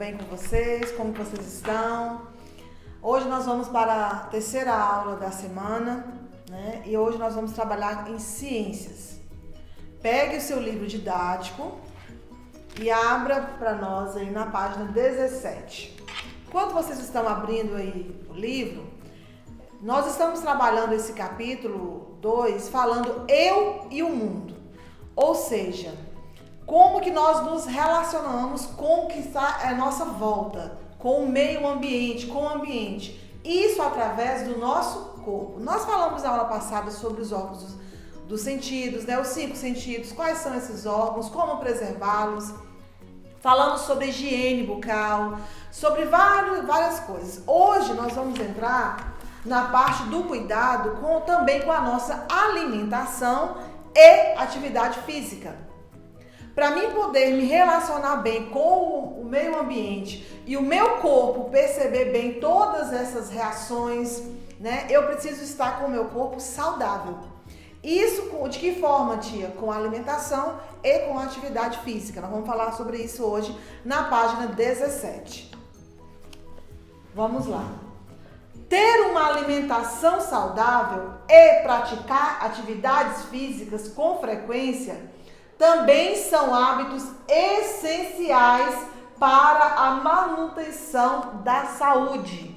bem com vocês? Como vocês estão? Hoje nós vamos para a terceira aula da semana, né? E hoje nós vamos trabalhar em ciências. Pegue o seu livro didático e abra para nós aí na página 17. Enquanto vocês estão abrindo aí o livro, nós estamos trabalhando esse capítulo 2 falando eu e o mundo. Ou seja, como que nós nos relacionamos com o que está à nossa volta, com o meio ambiente, com o ambiente. Isso através do nosso corpo. Nós falamos na aula passada sobre os órgãos dos sentidos, né? Os 5 sentidos, quais são esses órgãos, como preservá-los. Falamos sobre higiene bucal, sobre várias coisas. Hoje nós vamos entrar na parte do cuidado também com a nossa alimentação e atividade física. Para mim poder me relacionar bem com o meio ambiente e o meu corpo perceber bem todas essas reações, né? Eu preciso estar com o meu corpo saudável. Isso de que forma, tia? Com a alimentação e com a atividade física. Nós vamos falar sobre isso hoje na página 17. Vamos lá. Ter uma alimentação saudável e praticar atividades físicas com frequência também são hábitos essenciais para a manutenção da saúde.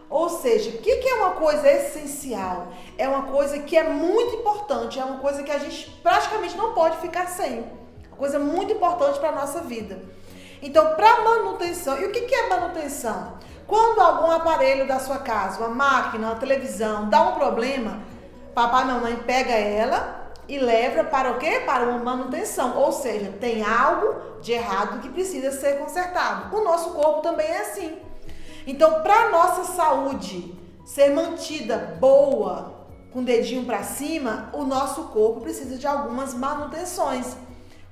Ou seja, o que é uma coisa essencial? É uma coisa que é muito importante, é uma coisa que a gente praticamente não pode ficar sem. Uma coisa muito importante para a nossa vida. Então, para manutenção, e o que é manutenção? Quando algum aparelho da sua casa, uma máquina, uma televisão, dá um problema, papai e mamãe pega ela e leva para o quê? Para uma manutenção. Ou seja, tem algo de errado que precisa ser consertado. O nosso corpo também é assim. Então, para a nossa saúde ser mantida boa, com o dedinho para cima, o nosso corpo precisa de algumas manutenções.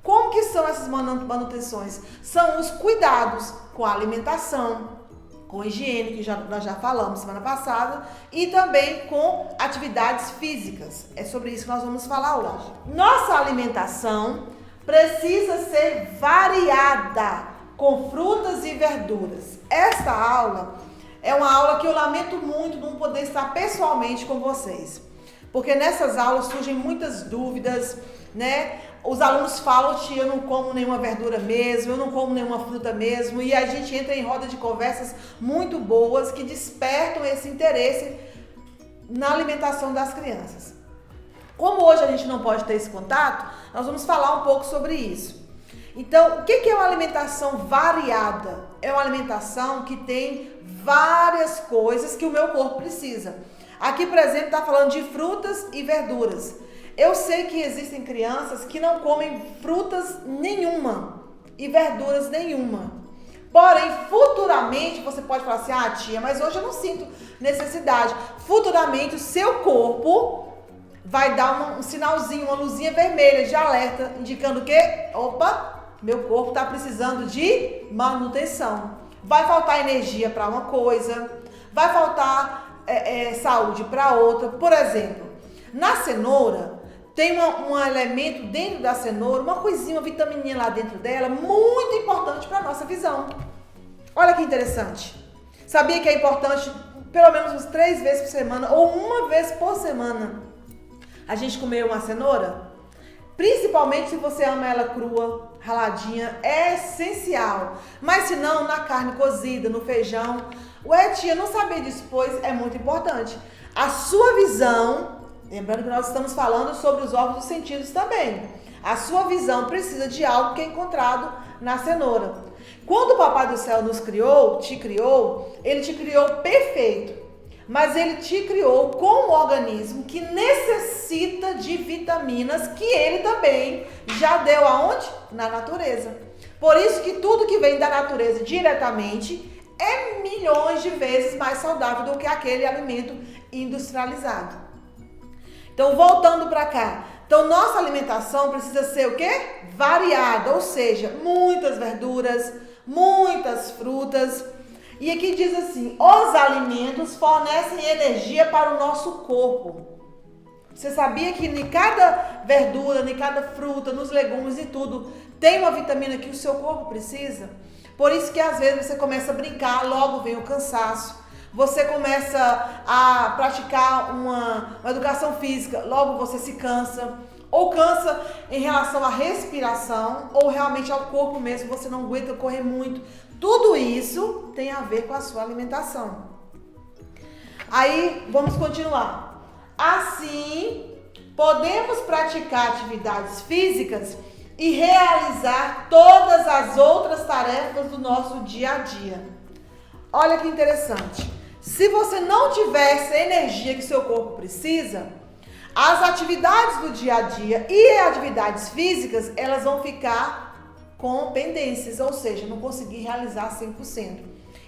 Como que são essas manutenções? São os cuidados com a alimentação, com higiene, que nós já falamos semana passada, e também com atividades físicas. É sobre isso que nós vamos falar hoje. Nossa alimentação precisa ser variada, com frutas e verduras. Esta aula é uma aula que eu lamento muito não poder estar pessoalmente com vocês, porque nessas aulas surgem muitas dúvidas, né? Os alunos falam, tia, eu não como nenhuma verdura mesmo, eu não como nenhuma fruta mesmo, e a gente entra em roda de conversas muito boas que despertam esse interesse na alimentação das crianças. Como hoje a gente não pode ter esse contato, nós vamos falar um pouco sobre isso. Então, o que é uma alimentação variada? É uma alimentação que tem várias coisas que o meu corpo precisa. Aqui, por exemplo, está falando de frutas e verduras. Eu sei que existem crianças que não comem frutas nenhuma e verduras nenhuma. Porém, futuramente, você pode falar assim, ah, tia, mas hoje eu não sinto necessidade. Futuramente, o seu corpo vai dar um sinalzinho, uma luzinha vermelha de alerta, indicando que, opa, meu corpo está precisando de manutenção. Vai faltar energia para uma coisa, vai faltar saúde para outra. Por exemplo, na cenoura, tem um elemento dentro da cenoura, uma coisinha, uma vitamininha lá dentro dela, muito importante para a nossa visão. Olha que interessante. Sabia que é importante pelo menos umas 3 vezes por semana ou uma vez por semana a gente comer uma cenoura? Principalmente se você ama ela crua, raladinha, é essencial. Mas se não, na carne cozida, no feijão. Ué, tia, não sabia disso, pois é muito importante. A sua visão, lembrando que nós estamos falando sobre os órgãos dos sentidos também. A sua visão precisa de algo que é encontrado na cenoura. Quando o Papai do Céu nos criou, te criou, ele te criou perfeito. Mas ele te criou com um organismo que necessita de vitaminas que ele também já deu aonde? Na natureza. Por isso que tudo que vem da natureza diretamente é milhões de vezes mais saudável do que aquele alimento industrializado. Então, voltando para cá. Então, nossa alimentação precisa ser o quê? Variada, ou seja, muitas verduras, muitas frutas. E aqui diz assim, os alimentos fornecem energia para o nosso corpo. Você sabia que em cada verdura, em cada fruta, nos legumes e tudo, tem uma vitamina que o seu corpo precisa? Por isso que às vezes você começa a brincar, logo vem o cansaço. Você começa a praticar uma educação física, logo você se cansa. Ou cansa em relação à respiração, ou realmente ao corpo mesmo, você não aguenta correr muito. Tudo isso tem a ver com a sua alimentação. Aí, vamos continuar. Assim, podemos praticar atividades físicas e realizar todas as outras tarefas do nosso dia a dia. Olha que interessante. Se você não tiver essa energia que seu corpo precisa, as atividades do dia a dia e atividades físicas, elas vão ficar com pendências, ou seja, não conseguir realizar 100%.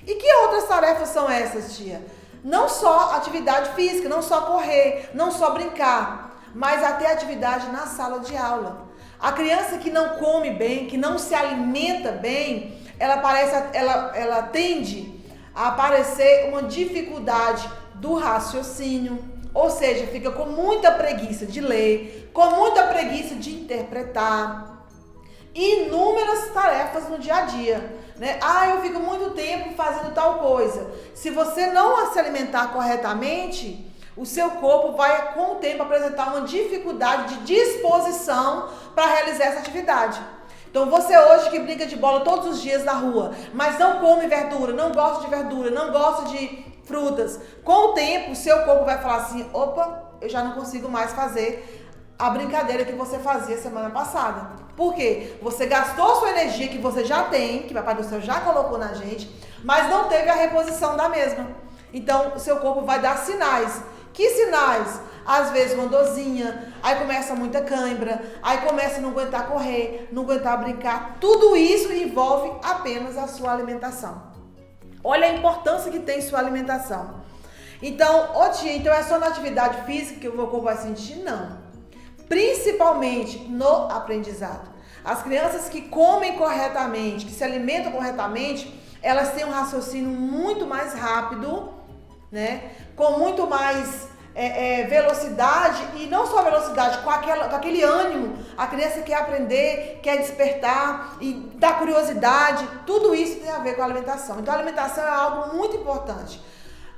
E que outras tarefas são essas, tia? Não só atividade física, não só correr, não só brincar, mas até atividade na sala de aula. A criança que não come bem, que não se alimenta bem, ela tende a aparecer uma dificuldade do raciocínio. Ou seja, fica com muita preguiça de ler, com muita preguiça de interpretar. Inúmeras tarefas no dia a dia, né? Eu fico muito tempo fazendo tal coisa. Se você não se alimentar corretamente, o seu corpo vai, com o tempo, apresentar uma dificuldade de disposição para realizar essa atividade. Então, você hoje que brinca de bola todos os dias na rua, mas não come verdura, não gosta de verdura, não gosta de frutas, com o tempo o seu corpo vai falar assim: opa, eu já não consigo mais fazer a brincadeira que você fazia semana passada. Por quê? Você gastou sua energia que você já tem, que o Papai do Céu já colocou na gente, mas não teve a reposição da mesma. Então o seu corpo vai dar sinais. Que sinais? Às vezes uma dorzinha, aí começa muita cãibra, aí começa a não aguentar correr, não aguentar brincar. Tudo isso envolve apenas a sua alimentação. Olha a importância que tem sua alimentação. Então, tia, então é só na atividade física que o meu corpo vai sentir? Não. Principalmente no aprendizado. As crianças que comem corretamente, que se alimentam corretamente, elas têm um raciocínio muito mais rápido, né? Com muito mais velocidade, e não só velocidade, com aquele ânimo. A criança quer aprender, quer despertar e dá curiosidade. Tudo isso tem a ver com a alimentação. Então a alimentação é algo muito importante.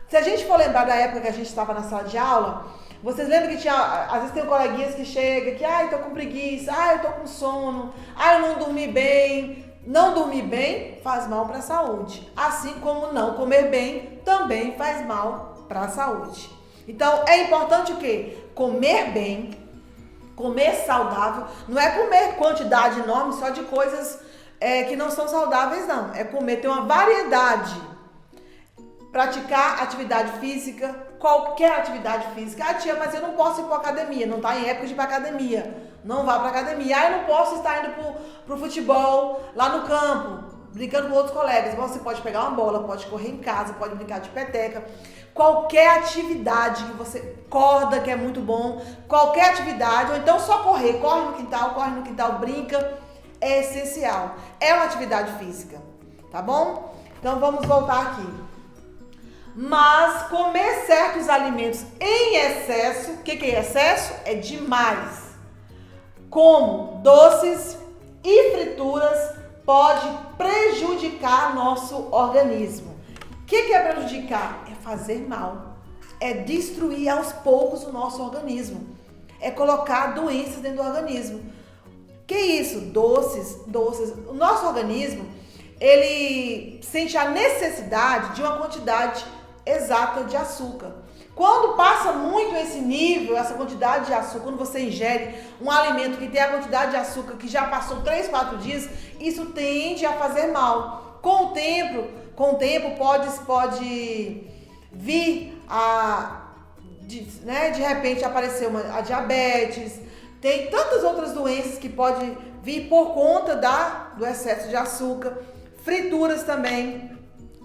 Se a gente for lembrar da época que a gente estava na sala de aula, vocês lembram que às vezes tem coleguinhas que chegam, que eu tô com preguiça, eu tô com sono, eu não dormi bem. Não dormir bem faz mal para a saúde, assim como não comer bem também faz mal para a saúde. Então é importante o quê? Comer bem, comer saudável. Não é comer quantidade enorme só de coisas que não são saudáveis, não. É comer, ter uma variedade. Praticar atividade física, qualquer atividade física. Tia, mas eu não posso ir para academia, não está em época de ir para academia. Não vá para academia. Eu não posso estar indo pro futebol lá no campo, brincando com outros colegas. Você pode pegar uma bola, pode correr em casa, pode brincar de peteca. Qualquer atividade que você corda, que é muito bom, qualquer atividade, ou então só corre no quintal, brinca, é essencial. É uma atividade física, tá bom? Então vamos voltar aqui. Mas comer certos alimentos em excesso, o que é excesso? É demais. Como doces e frituras pode prejudicar nosso organismo. O que é prejudicar? É fazer mal. É destruir aos poucos o nosso organismo. É colocar doenças dentro do organismo. Que isso? Doces. O nosso organismo, ele sente a necessidade de uma quantidade exata de açúcar. Quando passa muito esse nível, essa quantidade de açúcar, quando você ingere um alimento que tem a quantidade de açúcar que já passou 3, 4 dias, isso tende a fazer mal. Com o tempo pode vir de repente aparecer a diabetes, tem tantas outras doenças que podem vir por conta do excesso de açúcar. Frituras também,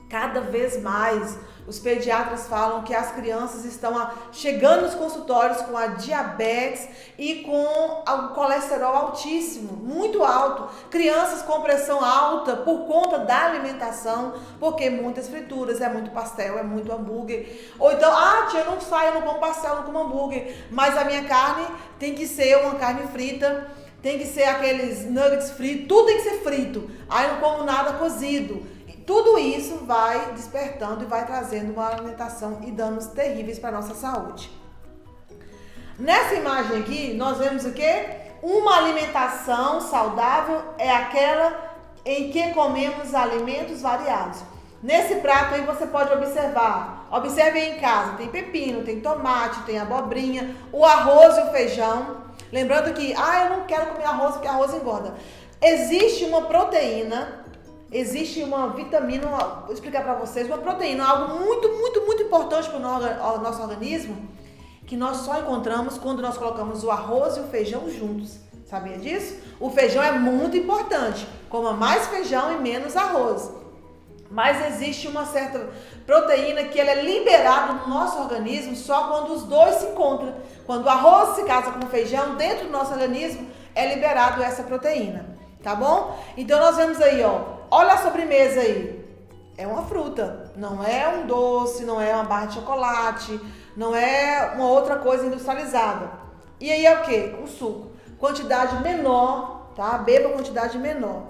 cada vez mais. Os pediatras falam que as crianças estão chegando nos consultórios com a diabetes e com o colesterol altíssimo, muito alto. Crianças com pressão alta por conta da alimentação, porque muitas frituras, é muito pastel, é muito hambúrguer. Ou então, tia, eu não como pastel, não como hambúrguer, mas a minha carne tem que ser uma carne frita tem que ser aqueles nuggets fritos, tudo tem que ser frito. Aí não como nada cozido. Tudo isso vai despertando e vai trazendo uma alimentação e danos terríveis para a nossa saúde. Nessa imagem aqui, nós vemos o quê? Uma alimentação saudável é aquela em que comemos alimentos variados. Nesse prato aí você pode observar. Observe aí em casa, tem pepino, tem tomate, tem abobrinha, o arroz e o feijão. Lembrando que, eu não quero comer arroz porque arroz engorda. Existe uma proteína, existe uma vitamina, vou explicar para vocês, uma proteína, algo muito, muito, muito importante para o nosso organismo, que nós só encontramos quando nós colocamos o arroz e o feijão juntos. Sabia disso? O feijão é muito importante. Coma mais feijão e menos arroz. Mas existe uma certa proteína que ela é liberada no nosso organismo só quando os dois se encontram. Quando o arroz se casa com o feijão, dentro do nosso organismo é liberado essa proteína. Tá bom? Então nós vemos aí, olha a sobremesa aí. É uma fruta, não é um doce, não é uma barra de chocolate, não é uma outra coisa industrializada. E aí é o quê? Um suco. Quantidade menor, tá? Beba quantidade menor.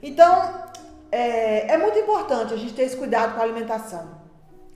Então, é muito importante a gente ter esse cuidado com a alimentação.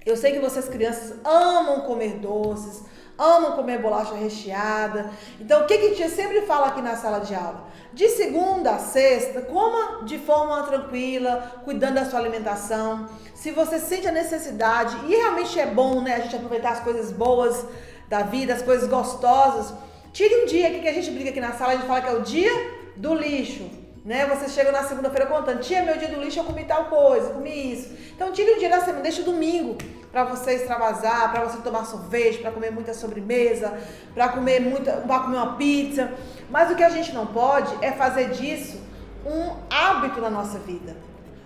Eu sei que vocês crianças amam comer doces, amam comer bolacha recheada. Então, o que a tia sempre fala aqui na sala de aula? De segunda a sexta, coma de forma tranquila, cuidando da sua alimentação. Se você sente a necessidade, e realmente é bom, né, a gente aproveitar as coisas boas da vida, as coisas gostosas. Tire um dia que a gente brinca aqui na sala, a gente fala que é o dia do lixo, né? Você chega na segunda-feira contando, tia, meu dia do lixo eu comi tal coisa, comi isso. Então tire um dia da semana, deixa o domingo para você extravasar, para você tomar sorvete, para comer muita sobremesa, para comer uma pizza. Mas o que a gente não pode é fazer disso um hábito na nossa vida.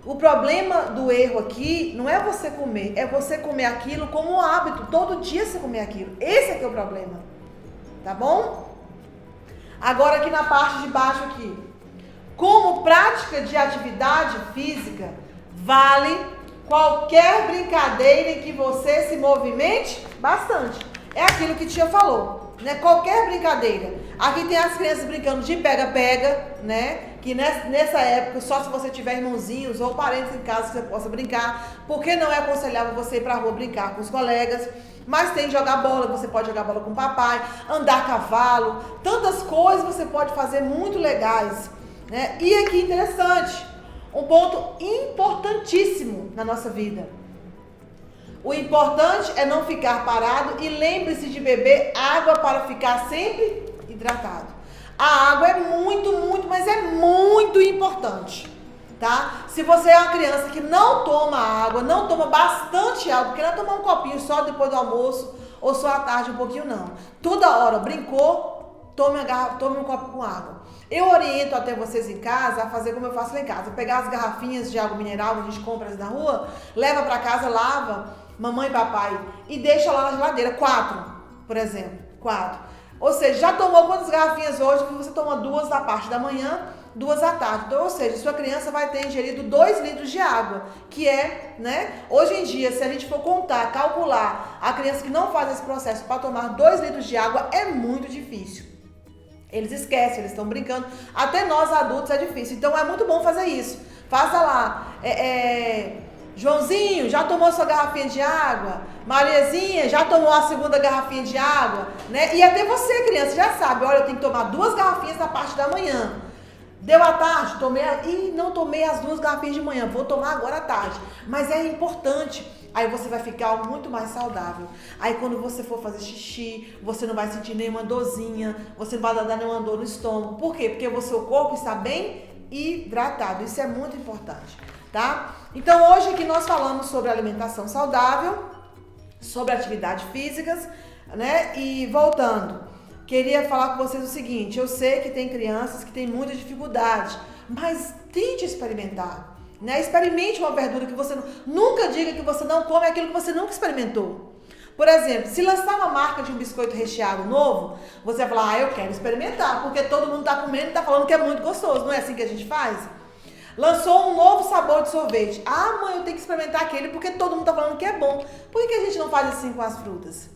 O problema do erro aqui não é você comer, é você comer aquilo como um hábito, todo dia você comer aquilo. Esse é que é o problema. Tá bom? Agora aqui na parte de baixo aqui. Como prática de atividade física, vale qualquer brincadeira em que você se movimente bastante. É aquilo que a tia falou, né? Qualquer brincadeira. Aqui tem as crianças brincando de pega-pega, né? Que nessa época, só se você tiver irmãozinhos ou parentes em casa que você possa brincar, porque não é aconselhável você ir pra rua brincar com os colegas. Mas tem jogar bola, você pode jogar bola com o papai, andar a cavalo, tantas coisas você pode fazer muito legais, né? E aqui interessante, um ponto importantíssimo na nossa vida. O importante é não ficar parado e lembre-se de beber água para ficar sempre hidratado. A água é muito, muito, mas é muito importante. Tá? Se você é uma criança que não toma água, não toma bastante água, porque não tomar um copinho só depois do almoço ou só à tarde um pouquinho não. Toda hora brincou, tome um copo com água. Eu oriento até vocês em casa a fazer como eu faço lá em casa. Pegar as garrafinhas de água mineral que a gente compra na rua, leva para casa, lava, mamãe e papai, e deixa lá na geladeira. 4, por exemplo. 4. Ou seja, já tomou quantas garrafinhas hoje? Você toma 2 da parte da manhã, 2 à tarde. Então, ou seja, sua criança vai ter ingerido 2 litros de água, que é, né? Hoje em dia, se a gente for contar, calcular a criança que não faz esse processo para tomar 2 litros de água, é muito difícil. Eles esquecem, eles estão brincando. Até nós adultos é difícil. Então, é muito bom fazer isso. Faça lá. Joãozinho, já tomou sua garrafinha de água? Mariazinha, já tomou a segunda garrafinha de água? Né? E até você, criança, já sabe. Olha, eu tenho que tomar 2 garrafinhas na parte da manhã. Deu à tarde, não tomei as 2 garrafinhas de manhã, vou tomar agora à tarde. Mas é importante, aí você vai ficar muito mais saudável. Aí quando você for fazer xixi, você não vai sentir nenhuma dorzinha, você não vai dar nenhuma dor no estômago. Por quê? Porque o seu corpo está bem hidratado, isso é muito importante, tá? Então hoje aqui nós falamos sobre alimentação saudável, sobre atividades físicas, né? E voltando, queria falar com vocês o seguinte, eu sei que tem crianças que têm muita dificuldade, mas tente experimentar, né? Experimente uma verdura que você nunca diga que você não come aquilo que você nunca experimentou. Por exemplo, se lançar uma marca de um biscoito recheado novo, você vai falar, eu quero experimentar, porque todo mundo está comendo e está falando que é muito gostoso, não é assim que a gente faz? Lançou um novo sabor de sorvete. Ah, mãe, eu tenho que experimentar aquele porque todo mundo está falando que é bom. Por que a gente não faz assim com as frutas?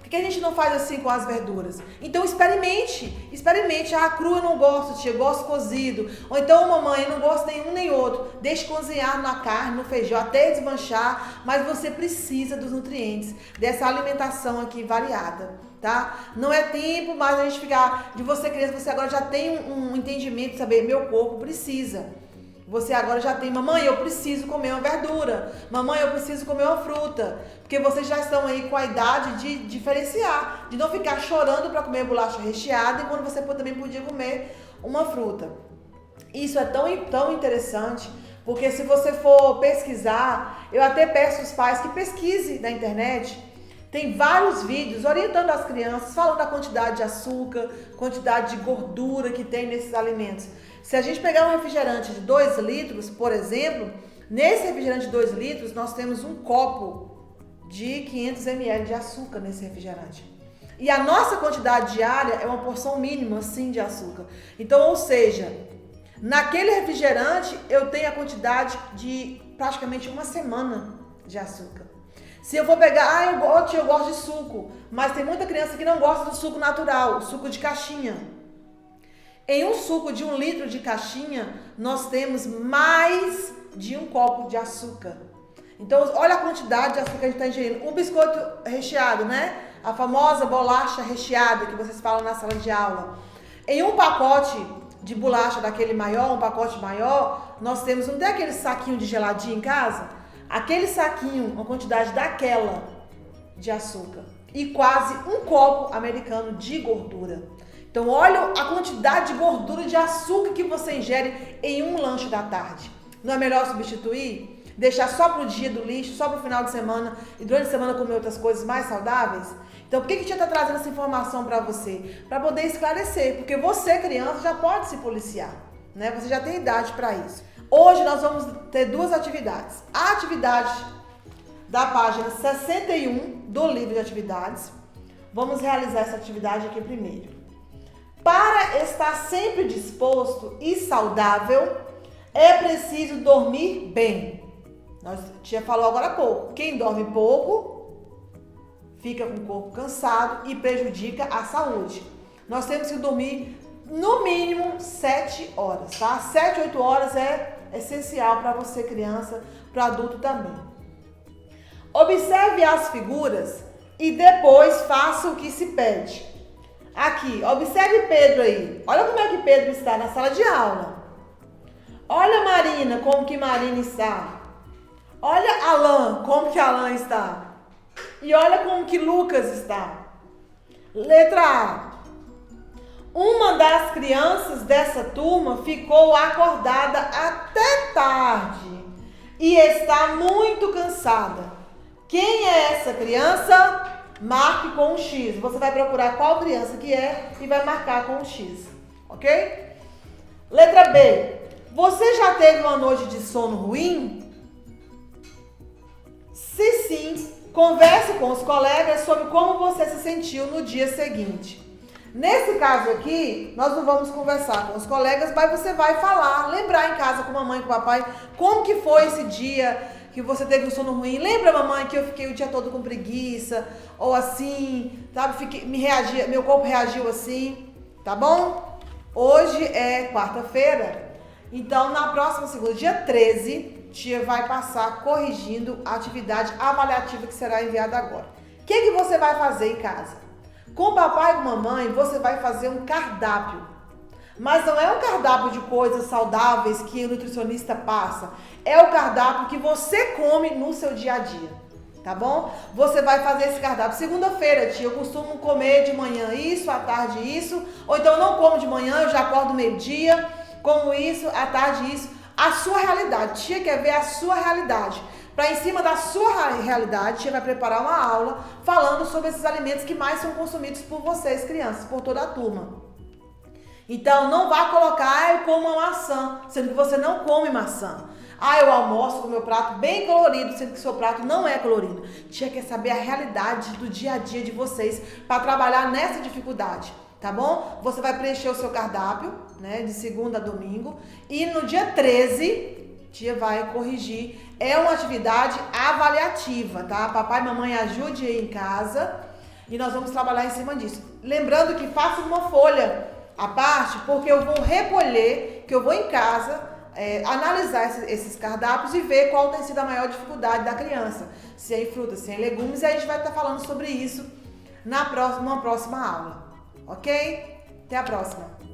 Porque Por que a gente não faz assim com as verduras? Então experimente. Ah, cru eu não gosto, tia, eu gosto cozido. Ou então, mamãe, eu não gosto nenhum nem outro. Deixe cozinhar na carne, no feijão, até desmanchar, mas você precisa dos nutrientes, dessa alimentação aqui variada, tá? Não é tempo mais a gente ficar, de você criança, você agora já tem um entendimento de saber, meu corpo precisa. Você agora já tem, mamãe, eu preciso comer uma verdura. Mamãe, eu preciso comer uma fruta. Porque vocês já estão aí com a idade de diferenciar, de não ficar chorando para comer bolacha recheada, e quando você também podia comer uma fruta. Isso é tão interessante, porque se você for pesquisar, eu até peço aos pais que pesquisem na internet. Tem vários vídeos orientando as crianças, falando da quantidade de açúcar, quantidade de gordura que tem nesses alimentos. Se a gente pegar um refrigerante de 2 litros, por exemplo, nesse refrigerante de 2 litros, nós temos um copo de 500 ml de açúcar nesse refrigerante. E a nossa quantidade diária é uma porção mínima, sim, de açúcar. Então, ou seja, naquele refrigerante eu tenho a quantidade de praticamente uma semana de açúcar. Se eu for pegar, eu gosto de suco, mas tem muita criança que não gosta do suco natural, o suco de caixinha. Em um suco de 1 litro de caixinha, nós temos mais de um copo de açúcar. Então, olha a quantidade de açúcar que a gente está ingerindo. Um biscoito recheado, né? A famosa bolacha recheada que vocês falam na sala de aula. Em um pacote de bolacha daquele maior, um pacote maior, nós temos, não tem aquele saquinho de geladinho em casa? Aquele saquinho, uma quantidade daquela de açúcar. E quase um copo americano de gordura. Então, olha a quantidade de gordura, de açúcar que você ingere em um lanche da tarde. Não é melhor substituir? Deixar só para o dia do lixo, só para o final de semana e durante a semana comer outras coisas mais saudáveis? Então, por que a gente está trazendo essa informação para você? Para poder esclarecer, porque você, criança, já pode se policiar, né? Você já tem idade para isso. Hoje nós vamos ter 2 atividades. A atividade da página 61 do livro de atividades. Vamos realizar essa atividade aqui primeiro. Para estar sempre disposto e saudável, é preciso dormir bem. Nós já falou agora há pouco. Quem dorme pouco fica com o corpo cansado e prejudica a saúde. Nós temos que dormir no mínimo 7 horas, tá? 7, 8 horas é essencial para você, criança, para adulto também. Observe as figuras e depois faça o que se pede. Aqui, observe Pedro aí. Olha como é que Pedro está na sala de aula. Olha Marina, como que Marina está. Olha Alan, como que Alan está. E olha como que Lucas está. Letra A. Uma das crianças dessa turma ficou acordada até tarde e está muito cansada. Quem é essa criança? Marque com um X. Você vai procurar qual criança que é e vai marcar com um X. Ok? Letra B. Você já teve uma noite de sono ruim? Se sim, converse com os colegas sobre como você se sentiu no dia seguinte. Nesse caso aqui, nós não vamos conversar com os colegas, mas você vai falar, lembrar em casa com a mamãe e com o papai, como que foi esse dia que você teve um sono ruim. Lembra, mamãe, que eu fiquei o dia todo com preguiça, ou assim, sabe, meu corpo reagiu assim, tá bom? Hoje é quarta-feira, então na próxima segunda, dia 13, tia vai passar corrigindo a atividade avaliativa que será enviada agora. O que você vai fazer em casa? Com o papai e com a mamãe, você vai fazer um cardápio. Mas não é um cardápio de coisas saudáveis que o nutricionista passa. É o cardápio que você come no seu dia a dia. Tá bom? Você vai fazer esse cardápio. Segunda-feira, tia, eu costumo comer de manhã isso, à tarde isso. Ou então eu não como de manhã, eu já acordo meio-dia, como isso, à tarde isso. A sua realidade. Tia quer ver a sua realidade. Para em cima da sua realidade, tia vai preparar uma aula falando sobre esses alimentos que mais são consumidos por vocês, crianças, por toda a turma. Então, não vá colocar, eu como uma maçã, sendo que você não come maçã. Eu almoço com meu prato bem colorido, sendo que seu prato não é colorido. Tia quer saber a realidade do dia a dia de vocês para trabalhar nessa dificuldade, tá bom? Você vai preencher o seu cardápio, né, de segunda a domingo, e no dia 13... tia vai corrigir. É uma atividade avaliativa, tá? Papai e mamãe ajude aí em casa. E nós vamos trabalhar em cima disso. Lembrando que faça uma folha à parte, porque eu vou recolher, que eu vou em casa analisar esses cardápios e ver qual tem sido a maior dificuldade da criança. Se é em frutas, se é em legumes, e a gente vai estar falando sobre isso numa próxima aula. Ok? Até a próxima!